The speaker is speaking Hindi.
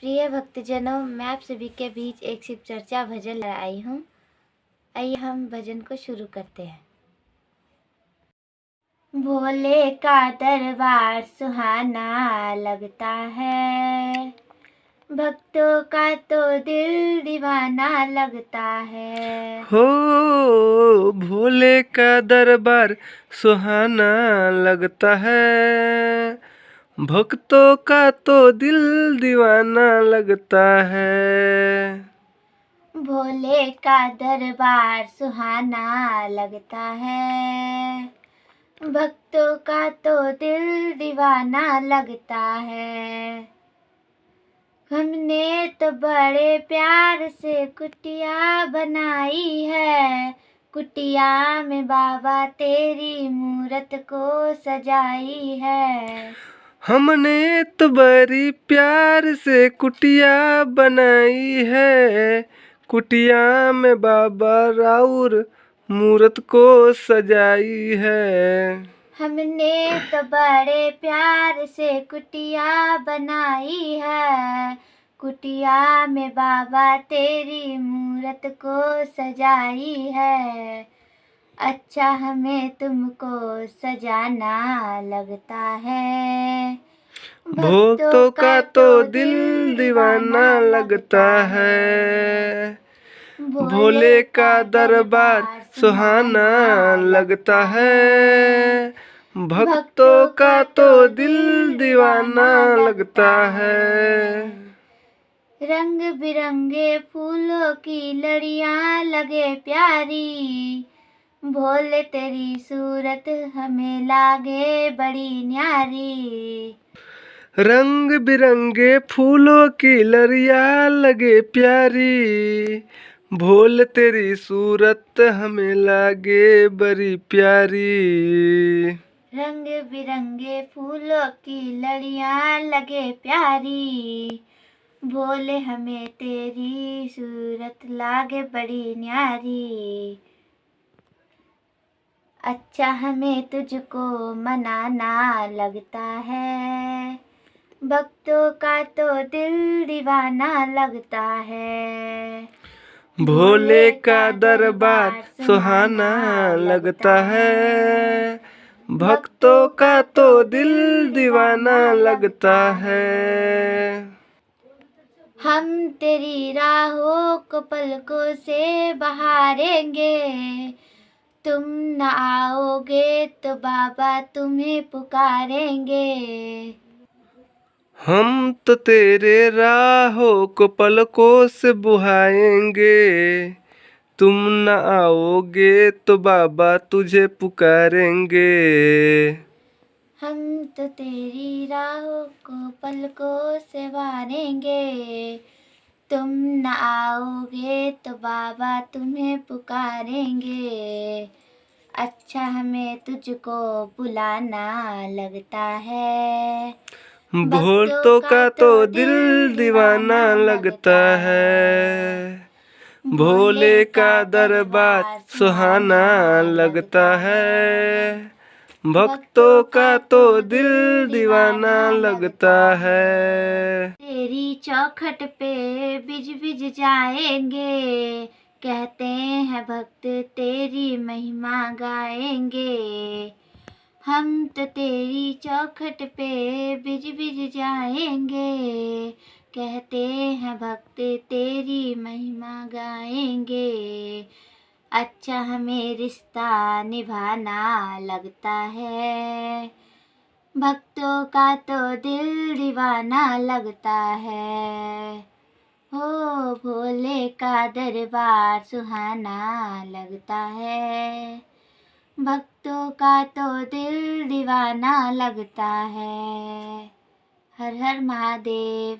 प्रिय भक्तजनों, मैं आप सभी के बीच एक शिव चर्चा भजन लेकर आई हूँ। आइए हम भजन को शुरू करते हैं। भोले का दरबार सुहाना लगता है, भक्तों का तो दिल दीवाना लगता है। हो भोले का दरबार सुहाना लगता है, भक्तों का तो दिल दीवाना लगता है। भोले का दरबार सुहाना लगता है, भक्तों का तो दिल दीवाना लगता है। हमने तो बड़े प्यार से कुटिया बनाई है, कुटिया में बाबा तेरी मूरत को सजाई है। हमने तो बड़ी प्यार से कुटिया बनाई है, कुटिया में बाबा राउर मूरत को सजाई है। हमने तो बड़े प्यार से कुटिया बनाई है, कुटिया में बाबा तेरी मूरत को सजाई है। अच्छा हमें तुमको सजाना लगता है, भक्तों का तो दिल दीवाना लगता है। भोले का दरबार सुहाना लगता है, भक्तों का तो दिल दीवाना लगता है। रंग बिरंगे फूलों की लड़ियां लगे प्यारी, भोले तेरी सूरत हमें लागे बड़ी न्यारी। रंग बिरंगे फूलों की लड़ियां लगे प्यारी, भोले तेरी सूरत हमें लागे बड़ी प्यारी। रंग बिरंगे फूलों की लड़ियां लगे प्यारी, भोले हमें तेरी सूरत लागे बड़ी न्यारी। अच्छा हमें तुझको मनाना लगता है, भक्तों का तो दिल दीवाना लगता है। भोले का दरबार सुहाना लगता है, भक्तों का तो दिल दीवाना लगता है। हम तेरी राहों को पलकों से बहारेंगे, तुम न आओगे तो बाबा तुम्हें पुकारेंगे। हम तो तेरे राहों को पलकों से बुहाएंगे, तुम न आओगे तो बाबा तुझे पुकारेंगे। हम तो तेरी राहों को पलकों से बहारेंगे, तुम न आओगे तो बाबा तुम्हें पुकारेंगे। अच्छा हमें तुझको बुलाना लगता है, भक्तों का तो दिल दीवाना लगता है। भोले का दरबार सुहाना लगता है, भक्तों का तो दिल दीवाना लगता है। तेरी चौखट पे बिज बिज जाएंगे, कहते हैं भक्त तेरी महिमा गाएंगे। हम तो तेरी चौखट पे बिज बिज जाएंगे, कहते हैं भक्त तेरी महिमा गाएंगे। अच्छा हमें रिश्ता निभाना लगता है, भक्तों का तो दिल दीवाना लगता है। हो भोले का दरबार सुहाना लगता है, भक्तों का तो दिल दीवाना लगता है। हर हर महादेव।